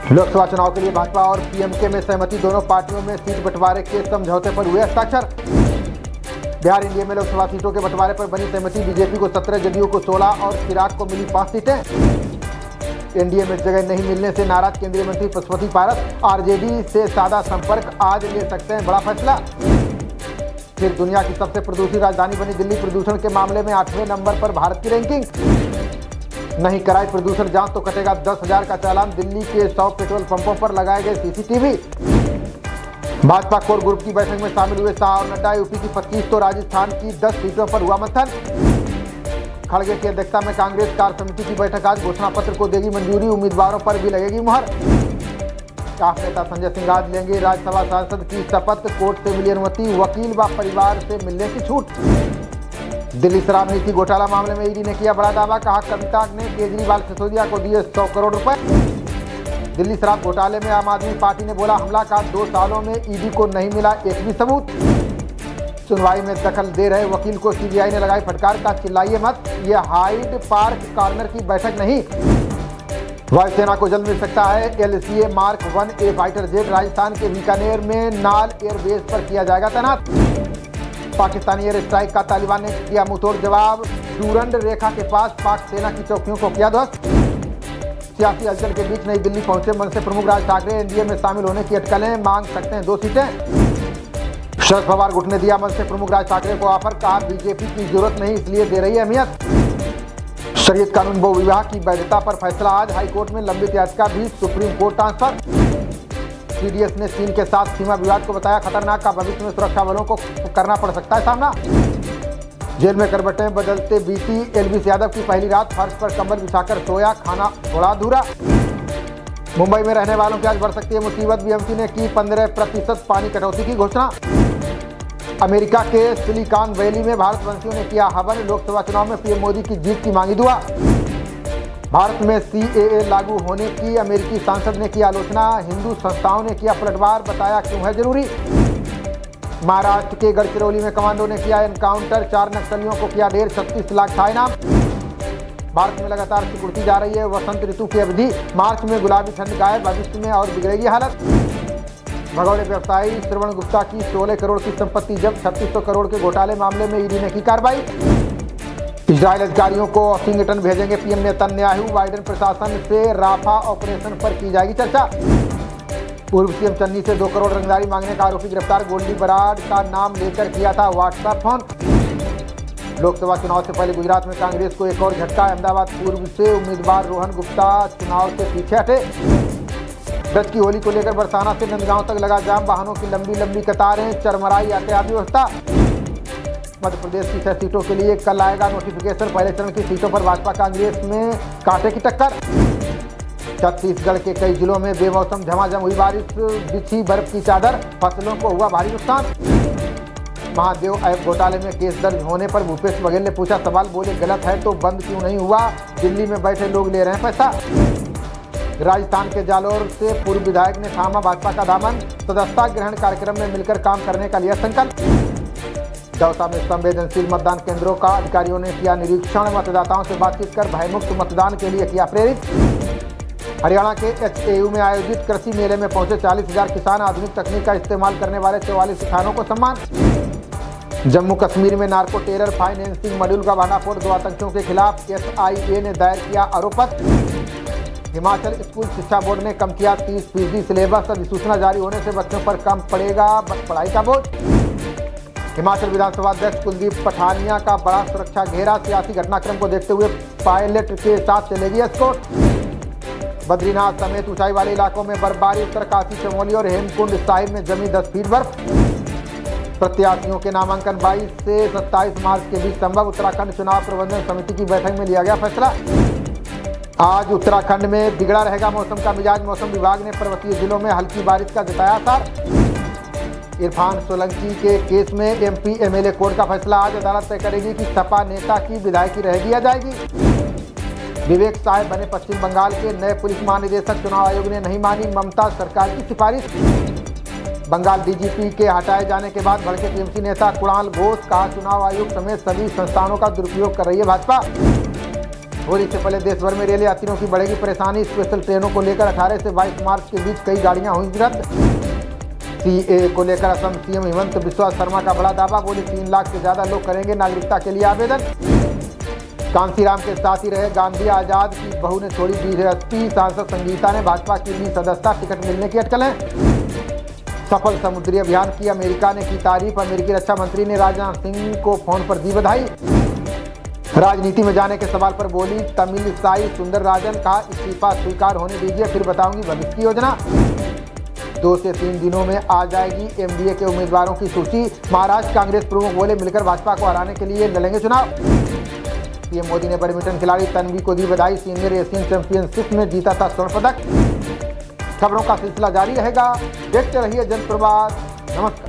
लोकसभा चुनाव के लिए भाजपा और पीएमके में सहमति, दोनों पार्टियों में सीट बंटवारे के समझौते पर हुए हस्ताक्षर। बिहार एनडीए में लोकसभा सीटों के बंटवारे पर बनी सहमति, बीजेपी को 17, जदयू को 16 और चिराग को मिली 5 सीटें। एनडीए में जगह नहीं मिलने से नाराज केंद्रीय मंत्री पशुपति पारस, आरजेडी से सादा संपर्क, आज ले सकते हैं बड़ा फैसला। फिर दुनिया की सबसे प्रदूषित राजधानी बनी दिल्ली, प्रदूषण के मामले में 8वें नंबर पर भारत की रैंकिंग। नहीं कराई प्रदूषण जांच तो कटेगा 10,000 का चालान, दिल्ली के 100 पेट्रोल पंपों पर लगाए गए सीसीटीवी। भाजपा कोर ग्रुप की बैठक में शामिल हुए शाह और नड्डा, यूपी की 25 तो राजस्थान की 10 सीटों पर हुआ मंथन। खड़गे की अध्यक्षता में कांग्रेस कार्य समिति की बैठक, आज घोषणा पत्र को देगी मंजूरी, उम्मीदवारों पर भी लगेगी मुहर। कांग्रेस नेता संजय सिंह आज लेंगे राज्यसभा सांसद की शपथ, कोर्ट से मिली अनुमति, वकील व परिवार से मिलने की छूट। दिल्ली शराब नीति घोटाला मामले में ईडी ने किया बड़ा दावा, कहा कविता ने केजरीवाल सिसोदिया को दिए 100 करोड़ रुपए। दिल्ली शराब घोटाले में आम आदमी पार्टी ने बोला हमला का 2 सालों में ईडी को नहीं मिला एक भी सबूत। सुनवाई में दखल दे रहे वकील को सीबीआई ने लगाई फटकार, का चिल्लाइए मत, ये हाइड पार्क कॉर्नर की बैठक नहीं। वायुसेना को जल्द मिल सकता है LCA Mark 1A fighter jet, Rajasthan के बीकानेर में नाल एयरबेस पर किया जाएगा तैनात। पाकिस्तानी एयर स्ट्राइक का तालिबान ने दिया मुंहतोड़ जवाब, डूरंड रेखा के पास पाक सेना की चौकियों को किया ध्वस्त। सियासी हलचल के बीच नई दिल्ली पहुंचे मनसे प्रमुख राज ठाकरे, एनडीए में शामिल होने की अटकलें, मांग सकते हैं 2 सीटें। शरद पवार गुट ने दिया मनसे प्रमुख राज ठाकरे को ऑफर, कहा बीजेपी की जरूरत नहीं इसलिए दे रही है अहमियत। शरीयत कानून बहु विवाह की वैधता पर फैसला, आज हाईकोर्ट में लंबित याचिका भी सुप्रीम कोर्ट ट्रांसफर। सीडीएस ने चीन के साथ सीमा विवाद को बताया खतरनाक, का भविष्य में सुरक्षा बलों को करना पड़ सकता है सामना। जेल में करवटें बदलते बीती एलवीस यादव की पहली रात, फर्श पर कंबल बिछाकर सोया, खाना थोड़ा अधूरा। मुंबई में रहने वालों की आज बढ़ सकती है मुसीबत, बीएमसी ने की 15% पानी कटौती की घोषणा। अमेरिका के सिलिकॉन वैली में भारतवंशियों ने किया हवन, लोकसभा चुनाव में पीएम मोदी की जीत की मांगी दुआ। भारत में CAA लागू होने की अमेरिकी सांसद ने की आलोचना, हिंदू संस्थाओं ने किया पलटवार, बताया क्यों है जरूरी। महाराष्ट्र के गढ़चिरौली में कमांडो ने किया एनकाउंटर, 4 नक्सलियों को किया ढेर, 36 लाख था इनाम। भारत में लगातार सिकुड़ती जा रही है वसंत ऋतु की अवधि, मार्च में गुलाबी ठंड गायब, भविष्य में और बिगड़ेगी हालत। भगौड़े व्यवसायी श्रवण गुप्ता की 16 करोड़ की संपत्ति जब्त, 3600 करोड़ के घोटाले मामले में ईडी ने की कार्रवाई। इजरायल अधिकारियों को वाशिंगटन भेजेंगे पीएम नेतन्याहू, बाइडेन प्रशासन से राफा ऑपरेशन पर की जाएगी चर्चा। पूर्व सीएम चन्नी से 2 करोड़ रंगदारी मांगने का आरोपी गिरफ्तार, गोल्डी बराड़ का नाम लेकर किया था व्हाट्सएप फोन। लोकसभा चुनाव से पहले गुजरात में कांग्रेस को एक और झटका, अहमदाबाद पूर्व से उम्मीदवार रोहन गुप्ता चुनाव से पीछे हटे। ब्रज की होली को लेकर बरसाना से नंदगांव तक लगा जाम, वाहनों की लंबी कतारें, चरमराई यातायात व्यवस्था। मध्य प्रदेश की 6 सीटों के लिए कल आएगा नोटिफिकेशन, पहले चरण की सीटों पर भाजपा कांग्रेस में कांटे की टक्कर। छत्तीसगढ़ के कई जिलों में बेमौसम झमाझम हुई बारिश, बिछी बर्फ की चादर, फसलों को हुआ भारी नुकसान। महादेव ऐप घोटाले में केस दर्ज होने पर भूपेश बघेल ने पूछा सवाल, बोले गलत है तो बंद क्यों नहीं हुआ, दिल्ली में बैठे लोग ले रहे हैं पैसा। राजस्थान के जालोर से पूर्व विधायक ने थामा भाजपा का दामन, सदस्यता ग्रहण कार्यक्रम में मिलकर काम करने का लिया संकल्प। दौसा में संवेदनशील मतदान केंद्रों का अधिकारियों ने किया निरीक्षण, मतदाताओं से बातचीत कर भयमुक्त मतदान के लिए किया प्रेरित। हरियाणा के HAU में आयोजित कृषि मेले में पहुंचे 40,000 किसान, आधुनिक तकनीक का इस्तेमाल करने वाले 44 किसानों को सम्मान। जम्मू कश्मीर में नार्को टेरर फाइनेंसिंग मॉड्यूल का भांडाफोड़, 2 आतंकियों के खिलाफ SIA ने दायर किया आरोप पत्र। हिमाचल स्कूल शिक्षा बोर्ड ने कम किया 30% सिलेबस, अधिसूचना जारी होने से बच्चों पर कम पड़ेगा पढ़ाई का बोझ। हिमाचल विधानसभा अध्यक्ष कुलदीप पठानिया का बड़ा सुरक्षा घेरा, सियासी घटनाक्रम को देखते हुए पायलट के साथ चलेगी एस्कॉर्ट। बद्रीनाथ समेत ऊंचाई वाले इलाकों में बर्फबारी, उत्तरकाशी, चमोली और हेमकुंड साहिब में जमी 10 फीट बर्फ। प्रत्याशियों के नामांकन 22 से 27 मार्च के बीच संभव, उत्तराखंड चुनाव प्रबंधन समिति की बैठक में लिया गया फैसला। आज उत्तराखंड में बिगड़ा रहेगा मौसम का मिजाज, मौसम विभाग ने पर्वतीय जिलों में हल्की बारिश का जताया असर। इरफान सोलंकी के केस में MP MLA कोर्ट का फैसला, आज अदालत तय करेगी कि सपा नेता की विधायकी रहेगी या जाएगी। विवेक साय बने पश्चिम बंगाल के नए पुलिस महानिदेशक, चुनाव आयोग ने नहीं मानी ममता सरकार की सिफारिश। बंगाल DGP के हटाए जाने के बाद भड़के TMC नेता कुणाल घोष, कहा चुनाव आयोग समेत सभी संस्थानों का दुरुपयोग कर रही है भाजपा। होली से पहले देश भर में रेल यात्रियों की बढ़ेगी परेशानी। स्पेशल ट्रेनों को लेकर 18 से 22 मार्च के बीच कई गाड़ियां हुई रद्द। सीएए को लेकर असम सीएम हिमंत बिस्वा शर्मा का बड़ा दावा, बोले 3 लाख से ज्यादा लोग करेंगे नागरिकता के लिए आवेदन। कांसीराम के साथ ही रहे गांधी, आजाद की बहू ने छोड़ी बीएसपी। सांसद संगीता ने भाजपा की ली सदस्यता, टिकट मिलने की अटकलें। सफल समुद्री अभियान की अमेरिका ने की तारीफ। अमेरिकी रक्षा मंत्री ने राजनाथ सिंह को फोन पर दी बधाई। राजनीति में जाने के सवाल पर बोली तमिलिसाई सुंदरराजन, कहा इस्तीफा स्वीकार होने दीजिए फिर बताऊंगी भविष्य की योजना। 2 से 3 दिनों में आ जाएगी एमडीए के उम्मीदवारों की सूची। महाराष्ट्र कांग्रेस प्रमुख बोले मिलकर भाजपा को हराने के लिए लड़ेंगे चुनाव। पीएम मोदी ने बैडमिंटन खिलाड़ी तन्वी को दी बधाई। सीनियर एशियन चैंपियनशिप में जीता था स्वर्ण पदक। खबरों का सिलसिला जारी रहेगा, देखते रहिए जनप्रवाद। नमस्कार।